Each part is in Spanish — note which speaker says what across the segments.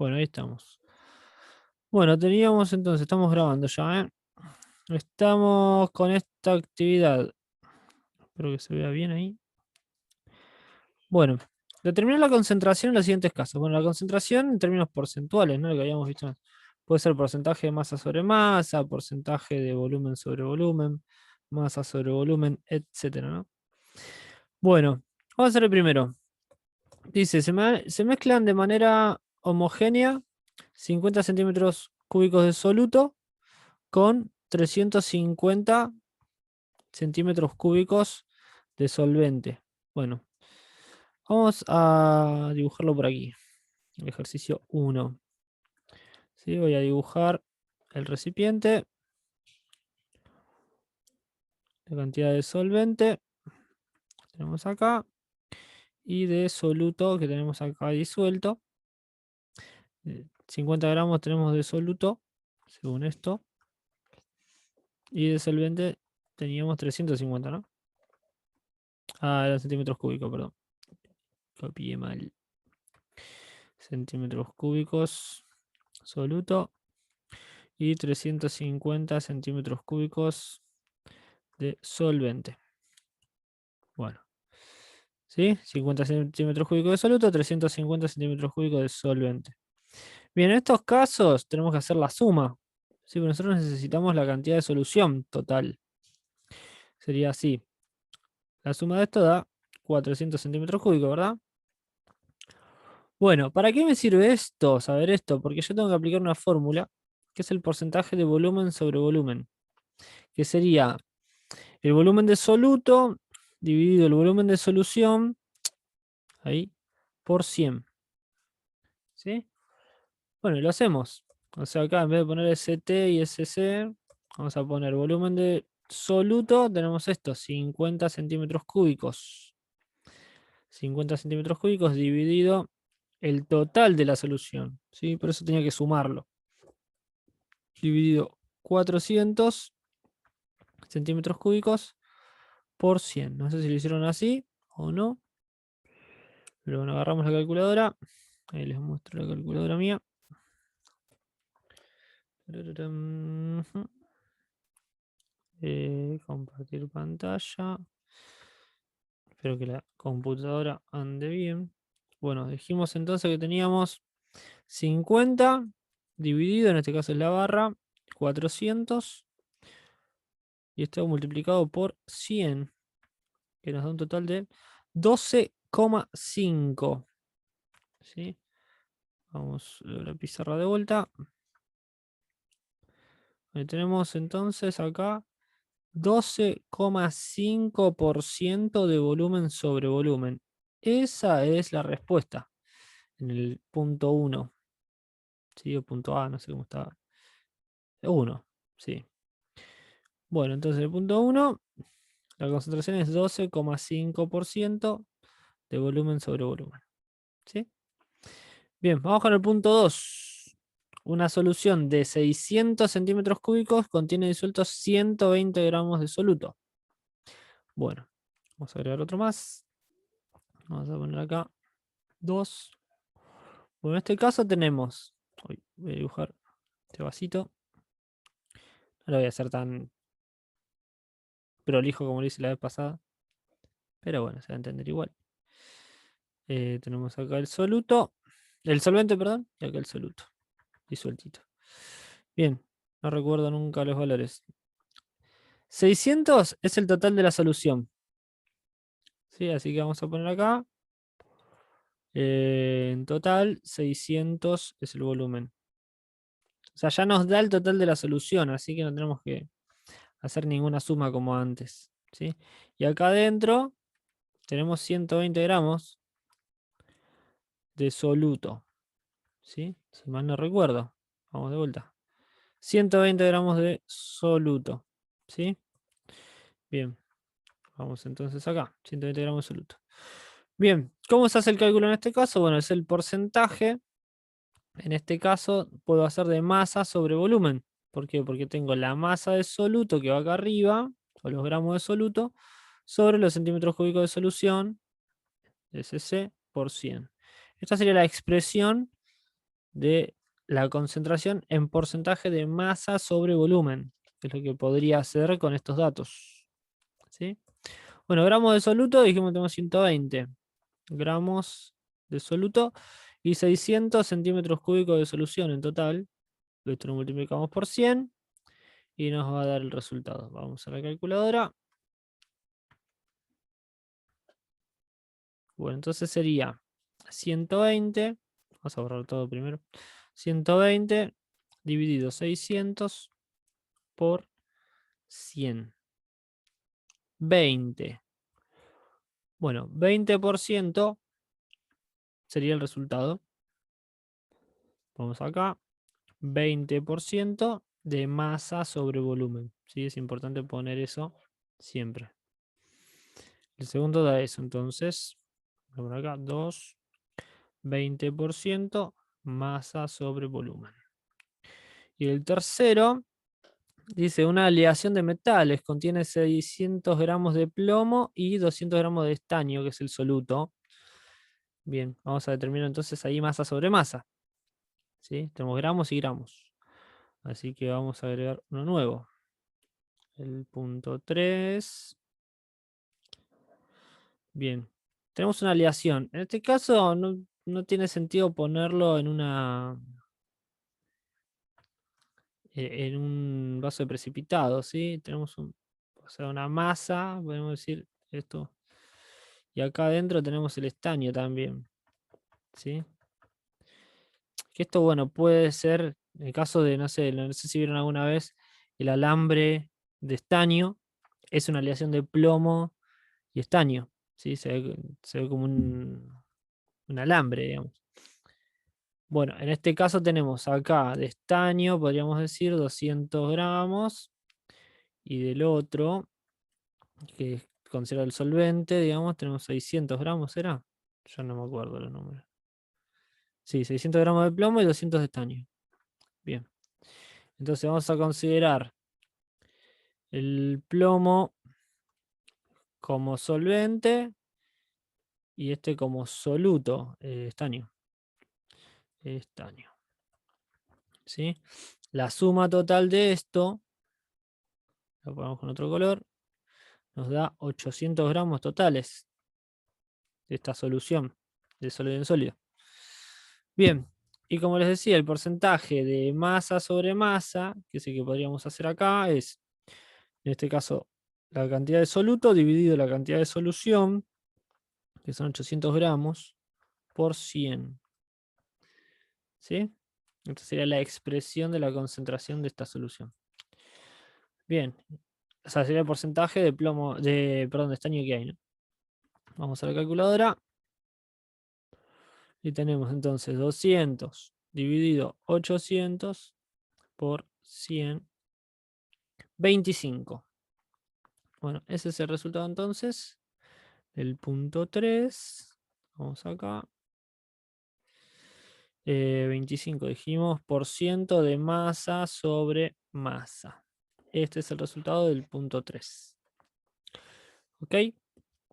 Speaker 1: Bueno, ahí estamos. Bueno, teníamos entonces, estamos grabando ya, ¿eh? Estamos con esta actividad. Espero que se vea bien ahí. Bueno, determinar la concentración en los siguientes casos. Bueno, la concentración en términos porcentuales, ¿no? Lo que habíamos visto antes. Puede ser porcentaje de masa sobre masa, porcentaje de volumen sobre volumen, masa sobre volumen, etcétera, ¿no? Bueno, vamos a hacer el primero. Dice, se mezclan de manera homogénea 50 centímetros cúbicos de soluto con 350 centímetros cúbicos de solvente. Bueno, vamos a dibujarlo por aquí. El ejercicio 1. ¿Sí? Voy a dibujar el recipiente, la cantidad de solvente tenemos acá y de soluto que tenemos acá disuelto. 50 gramos tenemos de soluto, según esto, y de solvente teníamos 350, ¿no? Ah, eran centímetros cúbicos, perdón. Copié mal. Centímetros cúbicos soluto y 350 centímetros cúbicos de solvente. Bueno, ¿sí? 50 centímetros cúbicos de soluto, 350 centímetros cúbicos de solvente. Bien, en estos casos tenemos que hacer la suma. ¿Sí? Porque nosotros necesitamos la cantidad de solución total. Sería así. La suma de esto da 400 centímetros cúbicos, ¿verdad? Bueno, ¿para qué me sirve esto? Saber esto, porque yo tengo que aplicar una fórmula que es el porcentaje de volumen sobre volumen, que sería el volumen de soluto dividido el volumen de solución, ahí, por 100. ¿Sí? Bueno, y lo hacemos. O sea, acá en vez de poner ST y SC, vamos a poner volumen de soluto, tenemos esto, 50 centímetros cúbicos. 50 centímetros cúbicos dividido el total de la solución, ¿sí? Por eso tenía que sumarlo. Dividido 400 centímetros cúbicos por 100. No sé si lo hicieron así o no. Pero bueno, agarramos la calculadora. Ahí les muestro la calculadora mía. Ujú. Compartir pantalla. Espero que la computadora ande bien. Bueno, dijimos entonces que teníamos 50 dividido, en este caso es la barra, 400. Y esto multiplicado por 100, que nos da un total de 12,5. ¿Sí? Vamos a la pizarra de vuelta. Ahí tenemos entonces acá 12,5% de volumen sobre volumen. Esa es la respuesta en el punto 1. ¿Sí? O punto A, no sé cómo está. 1, sí. Bueno, entonces el punto 1, la concentración es 12,5% de volumen sobre volumen. ¿Sí? Bien, vamos con el punto 2. Una solución de 600 centímetros cúbicos contiene disueltos 120 gramos de soluto. Bueno, vamos a agregar otro más. Vamos a poner acá 2. Bueno, en este caso tenemos. Voy a dibujar este vasito. No lo voy a hacer tan prolijo como lo hice la vez pasada. Pero bueno, se va a entender igual. Tenemos acá el soluto. El solvente, perdón. Y acá el soluto. Disueltito. Bien, no recuerdo nunca los valores. 600 es el total de la solución. ¿Sí? Así que vamos a poner acá. En total, 600 es el volumen. O sea, ya nos da el total de la solución, así que no tenemos que hacer ninguna suma como antes. ¿Sí? Y acá adentro tenemos 120 gramos de soluto. ¿Sí? Si mal no recuerdo. Vamos de vuelta. 120 gramos de soluto. ¿Sí? Bien. Vamos entonces acá. 120 gramos de soluto. Bien. ¿Cómo se hace el cálculo en este caso? Bueno, es el porcentaje. En este caso puedo hacer de masa sobre volumen. ¿Por qué? Porque tengo la masa de soluto que va acá arriba, o los gramos de soluto, sobre los centímetros cúbicos de solución, SC por 100. Esta sería la expresión de la concentración en porcentaje de masa sobre volumen, que es lo que podría hacer con estos datos. ¿Sí? Bueno, gramos de soluto, dijimos que tenemos 120 gramos de soluto y 600 centímetros cúbicos de solución en total. Esto lo multiplicamos por 100 y nos va a dar el resultado. Vamos a la calculadora. Bueno, entonces sería 120, vamos a borrar todo primero, 120 dividido 600 por 100. 20. Bueno, 20% sería el resultado. Vamos acá. 20% de masa sobre volumen. ¿Sí? Es importante poner eso siempre. El segundo da eso, entonces, por acá, 2, 20% masa sobre volumen. Y el tercero dice una aleación de metales, contiene 600 gramos de plomo y 200 gramos de estaño, que es el soluto. Bien, vamos a determinar entonces ahí masa sobre masa. ¿Sí? Tenemos gramos y gramos. Así que vamos a agregar uno nuevo. El punto 3. Bien, tenemos una aleación. En este caso no tiene sentido ponerlo en un vaso de precipitado, ¿sí? Tenemos o sea, una masa, podemos decir esto. Y acá adentro tenemos el estaño también, ¿sí? Que esto, bueno, puede ser, en el caso de, no sé si vieron alguna vez, el alambre de estaño es una aleación de plomo y estaño, ¿sí? Se ve como un alambre, digamos. Bueno, en este caso tenemos acá de estaño, podríamos decir 200 gramos, y del otro, que considera el solvente, digamos, tenemos 600 gramos, ¿era? Ya no me acuerdo los números. Sí, 600 gramos de plomo y 200 de estaño. Bien. Entonces vamos a considerar el plomo como solvente y este como soluto, estaño. Estaño. ¿Sí? La suma total de esto, lo ponemos con otro color, nos da 800 gramos totales de esta solución de sólido en sólido. Bien, y como les decía, el porcentaje de masa sobre masa, que es el que podríamos hacer acá, es, en este caso, la cantidad de soluto dividido la cantidad de solución, que son 800 gramos, por 100. ¿Sí? Esta sería la expresión de la concentración de esta solución. Bien, o sea, sería el porcentaje de plomo, perdón, de estaño que hay, ¿no? Vamos a la calculadora. Y tenemos entonces 200 dividido 800 por 100, 25. Bueno, ese es el resultado entonces. El punto 3. Vamos acá. 25 dijimos por ciento de masa sobre masa. Este es el resultado del punto 3. ¿Ok?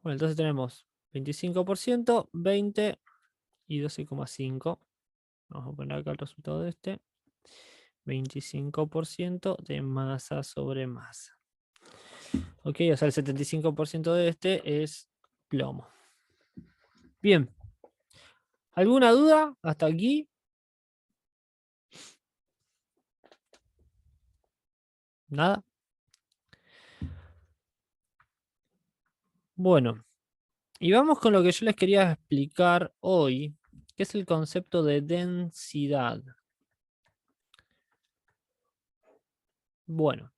Speaker 1: Bueno, entonces tenemos 25%, 20 y 12,5. Vamos a poner acá el resultado de este. 25% de masa sobre masa. Ok, o sea, el 75% de este es plomo. Bien. ¿Alguna duda hasta aquí? ¿Nada? Bueno, y vamos con lo que yo les quería explicar hoy, que es el concepto de densidad. Bueno,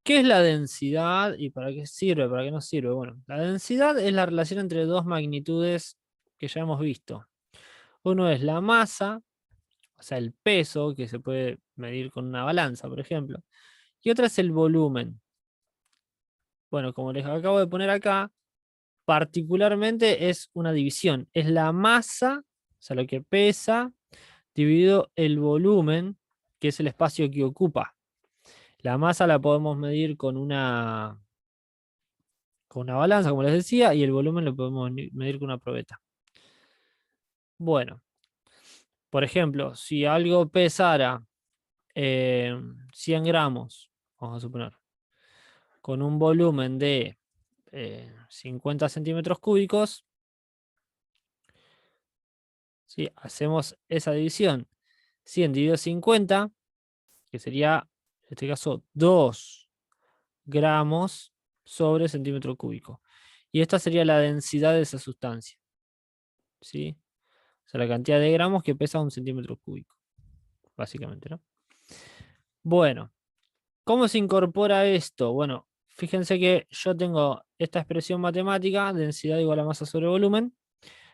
Speaker 1: ¿qué es la densidad y para qué sirve, para qué no sirve? Bueno, la densidad es la relación entre dos magnitudes que ya hemos visto. Uno es la masa, o sea, el peso, que se puede medir con una balanza, por ejemplo. Y otra es el volumen. Bueno, como les acabo de poner acá, particularmente es una división. Es la masa, o sea, lo que pesa, dividido el volumen, que es el espacio que ocupa. La masa la podemos medir con una balanza, como les decía, y el volumen lo podemos medir con una probeta. Bueno, Por ejemplo, si algo pesara 100 gramos, vamos a suponer, con un volumen de 50 centímetros cúbicos, ¿sí? Hacemos esa división. 100 dividido 50, que sería, en este caso, 2 gramos sobre centímetro cúbico. Y esta sería la densidad de esa sustancia, ¿sí? O sea, la cantidad de gramos que pesa un centímetro cúbico, básicamente, ¿no? Bueno, ¿cómo se incorpora esto? Bueno, fíjense que yo tengo esta expresión matemática, densidad igual a masa sobre volumen.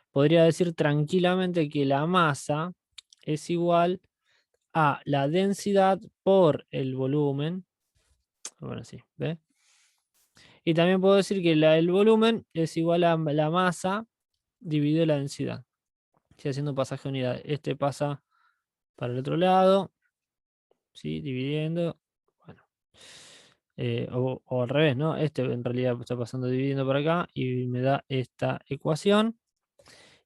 Speaker 1: Podría decir tranquilamente que la masa es igual a la densidad por el volumen. Bueno, sí, ¿ve? Y también puedo decir que el volumen es igual a la masa dividido la densidad. Estoy haciendo pasaje a unidad. Este pasa para el otro lado, ¿sí? Dividiendo. Bueno. O al revés, ¿no? Este en realidad está pasando dividiendo por acá y me da esta ecuación.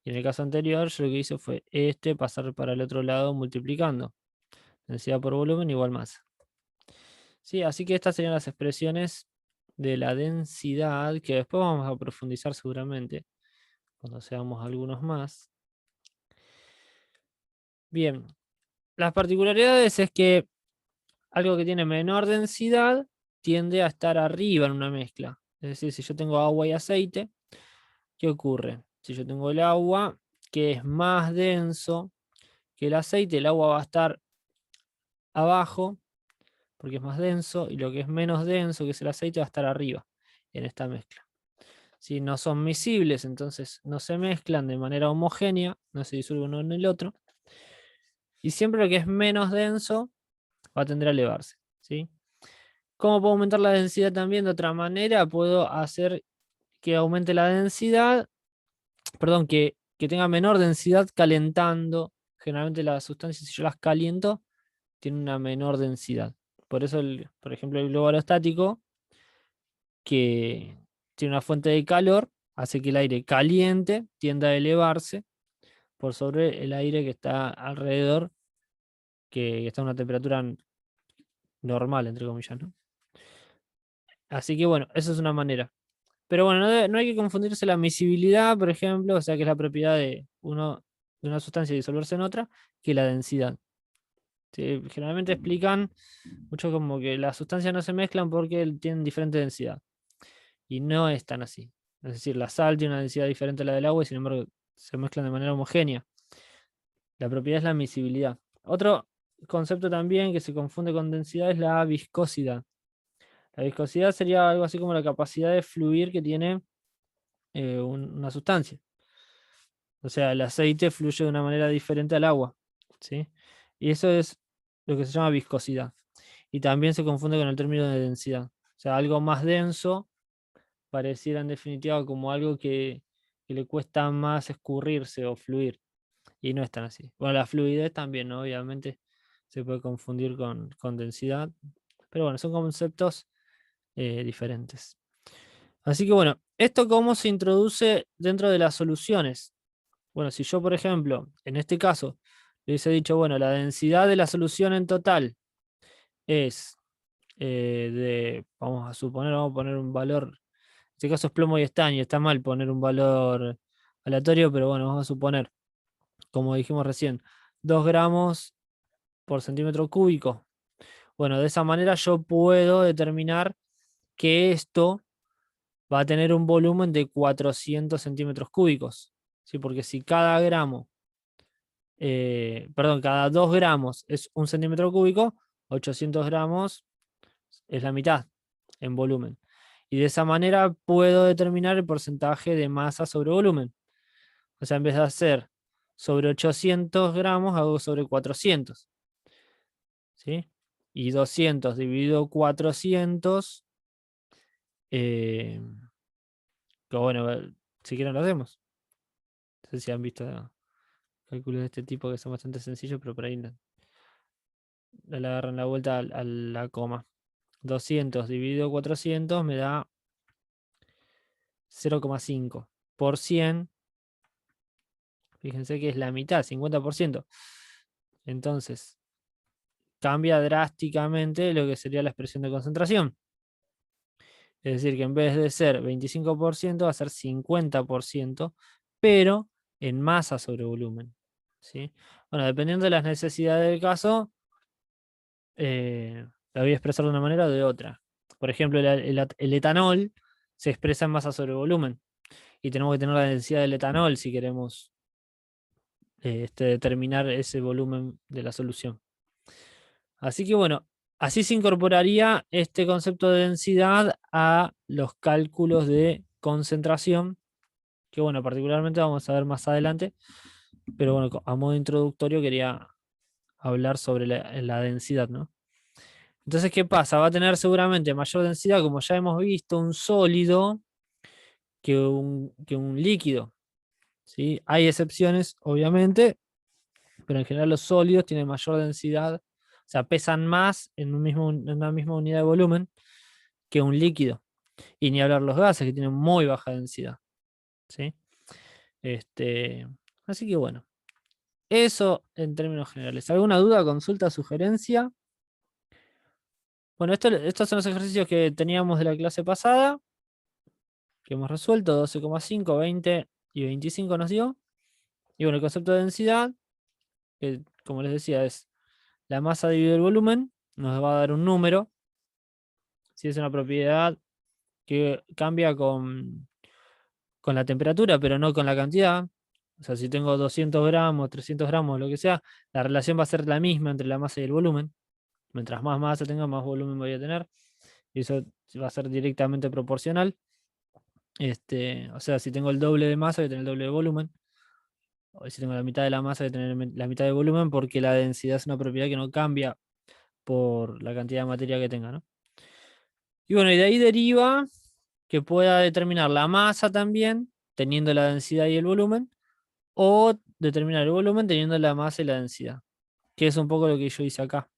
Speaker 1: Y en el caso anterior, yo lo que hice fue este pasar para el otro lado multiplicando. Densidad por volumen igual masa. Sí, así que estas serían las expresiones de la densidad que después vamos a profundizar seguramente cuando seamos algunos más. Bien, las particularidades es que algo que tiene menor densidad tiende a estar arriba en una mezcla. Es decir, si yo tengo agua y aceite, ¿qué ocurre? Si yo tengo el agua que es más denso que el aceite, el agua va a estar abajo porque es más denso y lo que es menos denso, que es el aceite, va a estar arriba en esta mezcla. Si no son miscibles, entonces no se mezclan de manera homogénea, no se disuelve uno en el otro. Y siempre lo que es menos denso va a tender a elevarse, ¿sí? ¿Cómo puedo aumentar la densidad también? De otra manera, puedo hacer que aumente la densidad, perdón, que tenga menor densidad calentando. Generalmente las sustancias, si yo las caliento, tienen una menor densidad. Por eso, por ejemplo, el globo aerostático, que tiene una fuente de calor, hace que el aire caliente tienda a elevarse por sobre el aire que está alrededor, que está a una temperatura normal, entre comillas, ¿no? Así que bueno, esa es una manera. Pero bueno, no hay que confundirse la miscibilidad, por ejemplo, o sea, que es la propiedad de una sustancia disolverse en otra, que la densidad. Sí, generalmente explican mucho como que las sustancias no se mezclan porque tienen diferente densidad. Y no es tan así. Es decir, la sal tiene una densidad diferente a la del agua y sin embargo se mezclan de manera homogénea. La propiedad es la miscibilidad. Otro concepto también que se confunde con densidad es la viscosidad. La viscosidad sería algo así como la capacidad de fluir que tiene una sustancia. O sea, el aceite fluye de una manera diferente al agua, ¿sí? Y eso es lo que se llama viscosidad. Y también se confunde con el término de densidad. O sea, algo más denso pareciera en definitiva como algo que le cuesta más escurrirse o fluir. Y no es tan así. Bueno, la fluidez también, ¿no? Obviamente se puede confundir con densidad. Pero bueno, son conceptos diferentes. Así que bueno, ¿esto cómo se introduce dentro de las soluciones? Bueno, si yo, por ejemplo, en este caso, le hubiese dicho, bueno, la densidad de la solución en total es vamos a suponer, vamos a poner un valor, en este caso es plomo y estaño, está mal poner un valor aleatorio, pero bueno, vamos a suponer, como dijimos recién, 2 gramos por centímetro cúbico. Bueno, de esa manera yo puedo determinar que esto va a tener un volumen de 400 centímetros cúbicos, ¿sí? Porque si cada gramo perdón, cada 2 gramos es un centímetro cúbico, 800 gramos es la mitad en volumen. Y de esa manera puedo determinar el porcentaje de masa sobre volumen. O sea, en vez de hacer sobre 800 gramos, hago sobre 400. ¿Sí? Y 200 dividido 400, eh, que bueno, si quieren lo hacemos. No sé si han visto cálculos de este tipo que son bastante sencillos, pero por ahí le agarran la vuelta a la coma. 200 dividido 400 me da 0,5 por 100. Fíjense que es la mitad, 50%. Entonces, cambia drásticamente lo que sería la expresión de concentración. Es decir, que en vez de ser 25% va a ser 50%, pero en masa sobre volumen. ¿Sí? Bueno, dependiendo de las necesidades del caso, la voy a expresar de una manera o de otra. Por ejemplo, el etanol se expresa en masa sobre volumen y tenemos que tener la densidad del etanol si queremos determinar ese volumen de la solución. Así que bueno, así se incorporaría este concepto de densidad a los cálculos de concentración, que bueno, particularmente vamos a ver más adelante, pero bueno, a modo introductorio quería hablar sobre la densidad, ¿no? Entonces, ¿qué pasa? Va a tener seguramente mayor densidad, como ya hemos visto, un sólido que un líquido, ¿sí? Hay excepciones, obviamente, pero en general los sólidos tienen mayor densidad, o sea, pesan más en una misma unidad de volumen que un líquido. Y ni hablar los gases, que tienen muy baja densidad, ¿sí? Este, así que bueno, eso en términos generales. ¿Alguna duda, consulta, sugerencia? Bueno, estos son los ejercicios que teníamos de la clase pasada, que hemos resuelto, 12,5, 20 y 25 nos dio. Y bueno, el concepto de densidad, que como les decía, es la masa dividido el volumen, nos va a dar un número. Si es una propiedad que cambia con la temperatura, pero no con la cantidad. O sea, si tengo 200 gramos, 300 gramos, lo que sea, la relación va a ser la misma entre la masa y el volumen. Mientras más masa tenga, más volumen voy a tener. Y eso va a ser directamente proporcional. O sea, si tengo el doble de masa, voy a tener el doble de volumen. O si tengo la mitad de la masa, voy a tener la mitad de volumen, porque la densidad es una propiedad que no cambia por la cantidad de materia que tenga, ¿no? Y bueno, y de ahí deriva que pueda determinar la masa también, teniendo la densidad y el volumen, o determinar el volumen teniendo la masa y la densidad, que es un poco lo que yo hice acá.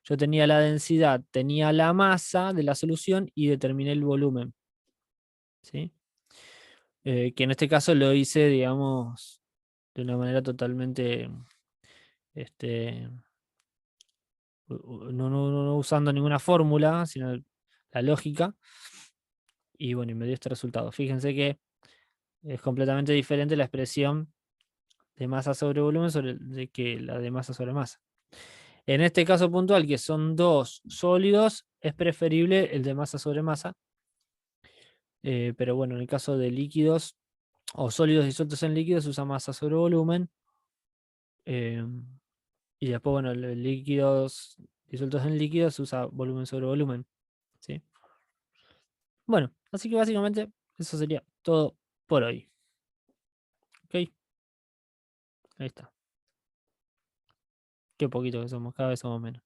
Speaker 1: Yo tenía la densidad, tenía la masa de la solución y determiné el volumen, ¿sí? Que en este caso lo hice, digamos, de una manera totalmente, este, no usando ninguna fórmula, sino la lógica, y bueno, y me dio este resultado. Fíjense que es completamente diferente la expresión de masa sobre volumen de que la de masa sobre masa. En este caso puntual, que son dos sólidos, es preferible el de masa sobre masa. Pero bueno, en el caso de líquidos o sólidos disueltos en líquidos, se usa masa sobre volumen. eh, y después, bueno, los líquidos disueltos en líquidos se usa volumen sobre volumen. ¿Sí? Bueno, así que básicamente eso sería todo por hoy. ¿Ok? Ahí está. Qué poquito que somos, cada vez somos menos.